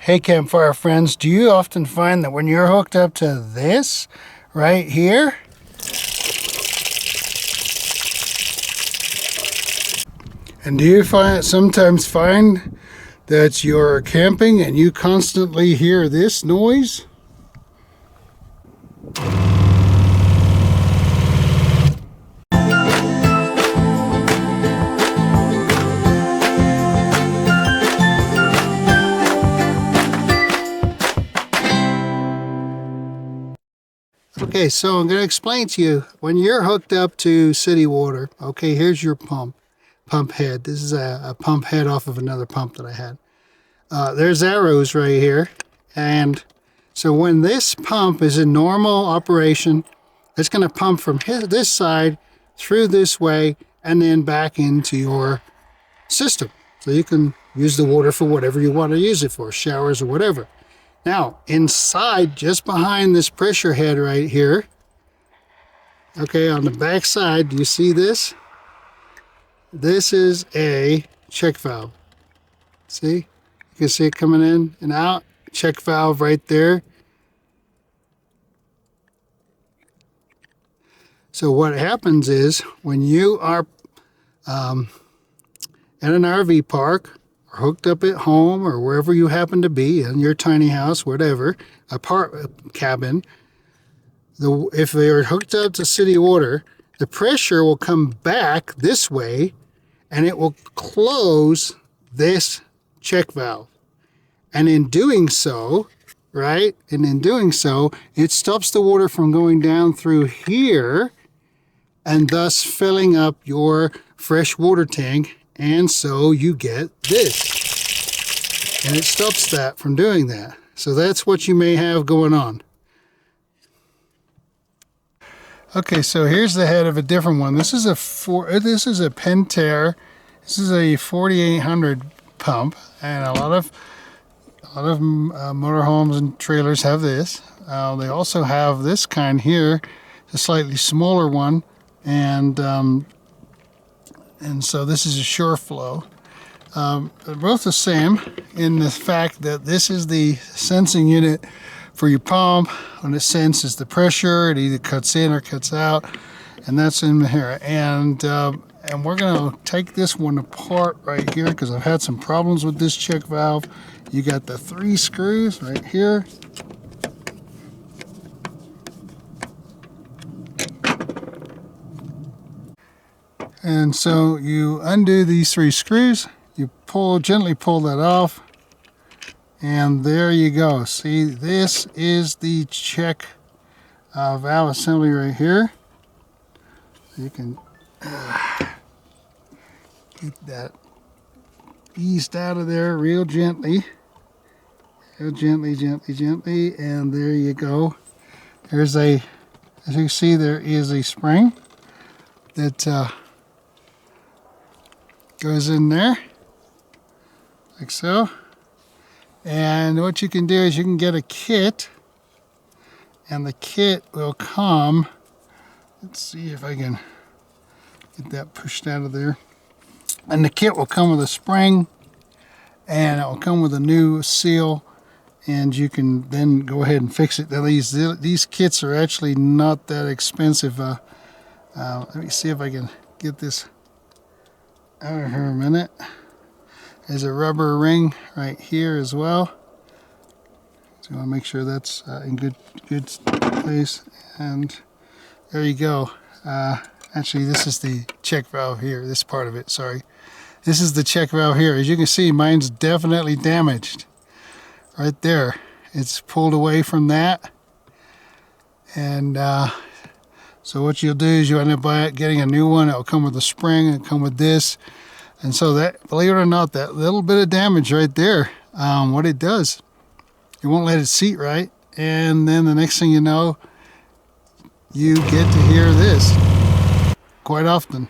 Hey Campfire friends, do you often find that when you're hooked up to this right here, and do you sometimes find that you're camping and you constantly hear this noise? Okay, so I'm going to explain to you, when you're hooked up to city water, okay, here's your pump head. This is a pump head off of another pump that I had. There's arrows right here, and so when this pump is in normal operation, it's going to pump from this side through this way and then back into your system. So you can use the water for whatever you want to use it for, showers or whatever. Now, inside, just behind this pressure head right here, okay, on the back side, do you see this? This is a check valve. See? You can see it coming in and out. Check valve right there. So what happens is, when you are at an RV park, or hooked up at home, or wherever you happen to be, in your tiny house, whatever, a cabin, if they are hooked up to city water, the pressure will come back this way, and it will close this check valve. And in doing so, right, and in doing so, it stops the water from going down through here, and thus filling up your fresh water tank, and so you get this. And it stops that from doing that. So that's what you may have going on. Okay, so here's the head of a different one. This is a Pentair. This is a 4800 pump, and a lot of motorhomes and trailers have this. They also have this kind here, a slightly smaller one, and so this is a Shore Flow. They're both the same in the fact that this is the sensing unit for your pump. When it senses the pressure, it either cuts in or cuts out, and that's in here. And we're going to take this one apart right here because I've had some problems with this check valve. You got the 3 screws right here. And so you undo these 3 screws, you gently pull that off, and there you go. See, this is the check valve assembly right here. You can get that eased out of there real gently. Gently, and there you go. There's as you can see, there is a spring that goes in there like so. And what you can do is you can get a kit, and the kit will come, let's see if I can get that pushed out of there, and the kit will come with a spring, and it will come with a new seal, and you can then go ahead and fix it. Now these kits are actually not that expensive. Let me see if I can get this out of here a minute. There's a rubber ring right here as well. So I want to make sure that's in good place. And there you go. Actually, this is the check valve here. This part of it, sorry. This is the check valve here. As you can see, mine's definitely damaged. Right there. It's pulled away from that. And so what you'll do is you end up getting a new one. It'll come with a spring and come with this. And so that, believe it or not, that little bit of damage right there, what it does, it won't let it seat right. And then the next thing you know, you get to hear this quite often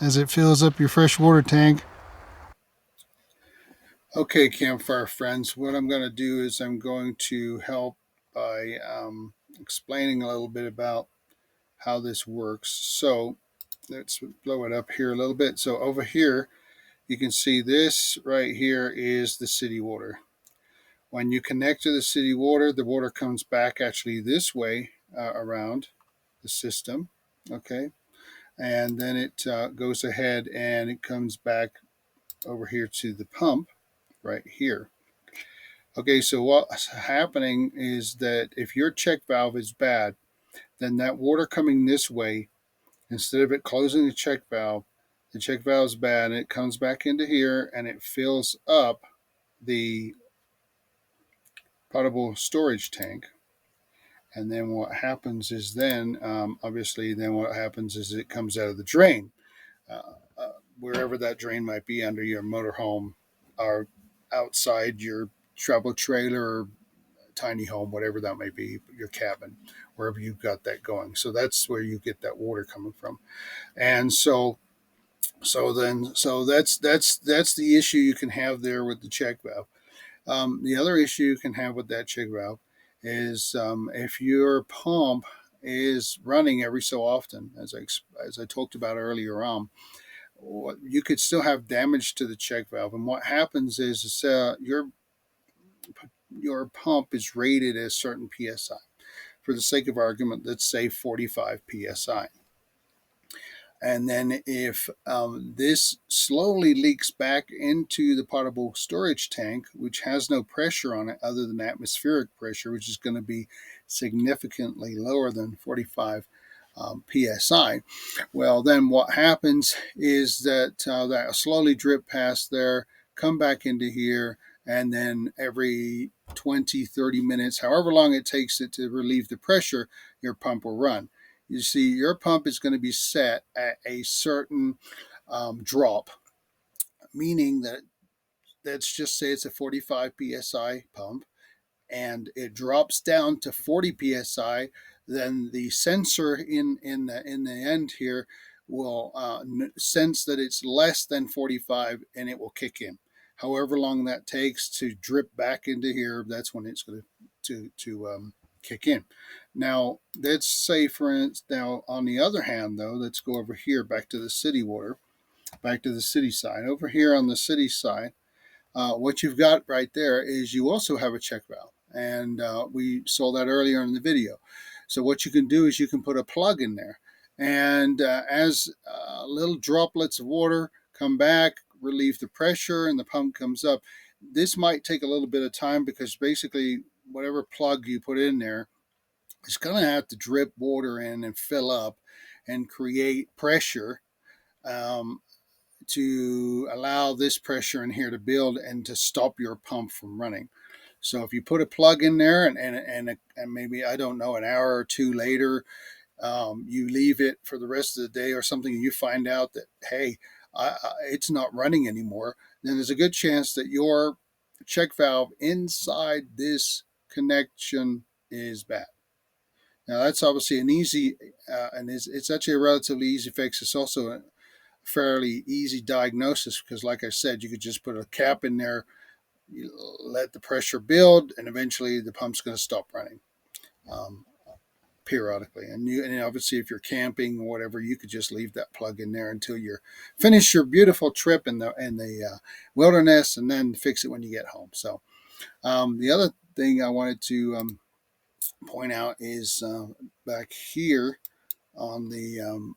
as it fills up your fresh water tank. Okay, Campfire friends, what I'm going to do is I'm going to help by explaining a little bit about how this works. So let's blow it up here a little bit. So over here, you can see this right here is the city water. When you connect to the water comes back actually this way around the system. Okay, and then it goes ahead and it comes back over here to the pump right here. Okay, so what's happening is that if your check valve is bad, then that water coming this way, instead of it closing the check valve is bad, and it comes back into here and it fills up the potable storage tank. And then what happens is obviously, then what happens is it comes out of the drain, wherever that drain might be, under your motorhome or outside your travel trailer or tiny home, whatever that may be, your cabin, wherever you've got that going. So that's where you get that water coming from. And so that's the issue you can have there with the check valve. The other issue you can have with that check valve is if your pump is running every so often, as I talked about earlier on, you could still have damage to the check valve. And what happens is your pump is rated as certain psi. For the sake of argument, let's say 45 psi. And then if this slowly leaks back into the potable storage tank, which has no pressure on it other than atmospheric pressure, which is going to be significantly lower than 45 psi, well, then what happens is that that slowly drip past there, come back into here, and then every 20, 30 minutes, however long it takes it to relieve the pressure, your pump will run. You see, your pump is going to be set at a certain drop, meaning that, let's just say it's a 45 psi pump, and it drops down to 40 psi. Then the sensor in the end here will sense that it's less than 45, and it will kick in. However long that takes to drip back into here, that's when it's going to kick in. Now, let's say, for instance, now on the other hand, though, let's go over here back to the city water, back to the city side. Over here on the city side, what you've got right there is you also have a check valve, and we saw that earlier in the video. So what you can do is you can put a plug in there, and as little droplets of water come back, relieve the pressure, and the pump comes up. This might take a little bit of time because basically whatever plug you put in there, it's going to have to drip water in and fill up and create pressure um, to allow this pressure in here to build and to stop your pump from running. So if you put a plug in there and maybe, I don't know, an hour or two later, you leave it for the rest of the day or something, and you find out that, hey, it's not running anymore, then there's a good chance that your check valve inside this connection is bad. Now that's obviously an easy, and it's actually a relatively easy fix. It's also a fairly easy diagnosis because, like I said, you could just put a cap in there, you let the pressure build, and eventually the pump's going to stop running um, periodically. And obviously, if you're camping or whatever, you could just leave that plug in there until you finish your beautiful trip in the wilderness, and then fix it when you get home. So the other thing I wanted to point out is back here on the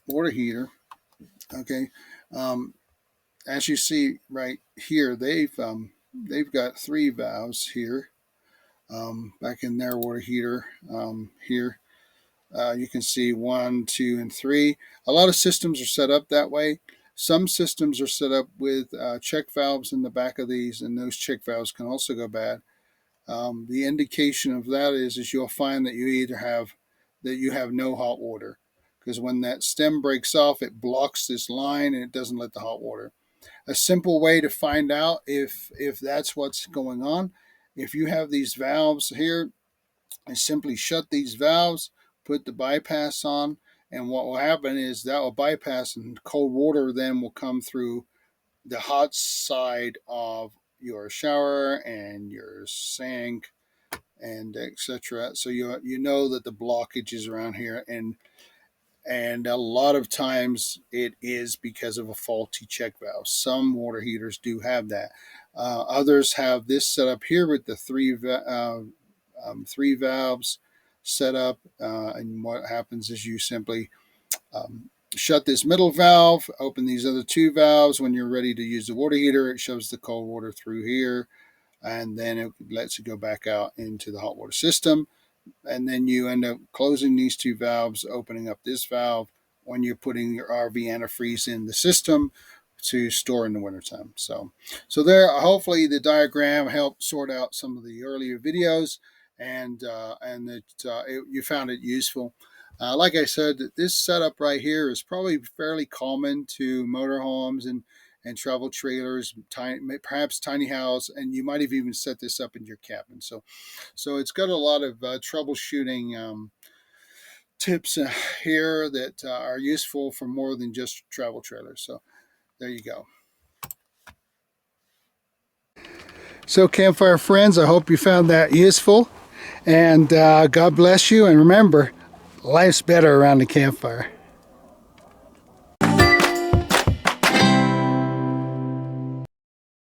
water heater. Okay, as you see right here, they've got three valves here. Back in their water heater here, you can see 1, 2, and 3. A lot of systems are set up that way. Some systems are set up with check valves in the back of these, and those check valves can also go bad. The indication of that is you'll find that you have no hot water, because when that stem breaks off, it blocks this line and it doesn't let the hot water. A simple way to find out if that's what's going on, if you have these valves here, is simply shut these valves, put the bypass on, and what will happen is that will bypass, and cold water then will come through the hot side of your shower and your sink and etc. So you know that the blockage is around here, and And a lot of times it is because of a faulty check valve. Some water heaters do have that. Others have this set up here with the three valves set up. And what happens is you simply shut this middle valve, open these other two valves. When you're ready to use the water heater, it shows the cold water through here, and then it lets it go back out into the hot water system. And then you end up closing these two valves, opening up this valve when you're putting your RV antifreeze in the system to store in the wintertime. So there, hopefully the diagram helped sort out some of the earlier videos, and you found it useful. Like I said, this setup right here is probably fairly common to motorhomes and travel trailers, perhaps tiny house, and you might have even set this up in your cabin. So it's got a lot of troubleshooting tips here that are useful for more than just travel trailers. So there you go. So Campfire friends, I hope you found that useful, and God bless you, and remember, life's better around the campfire.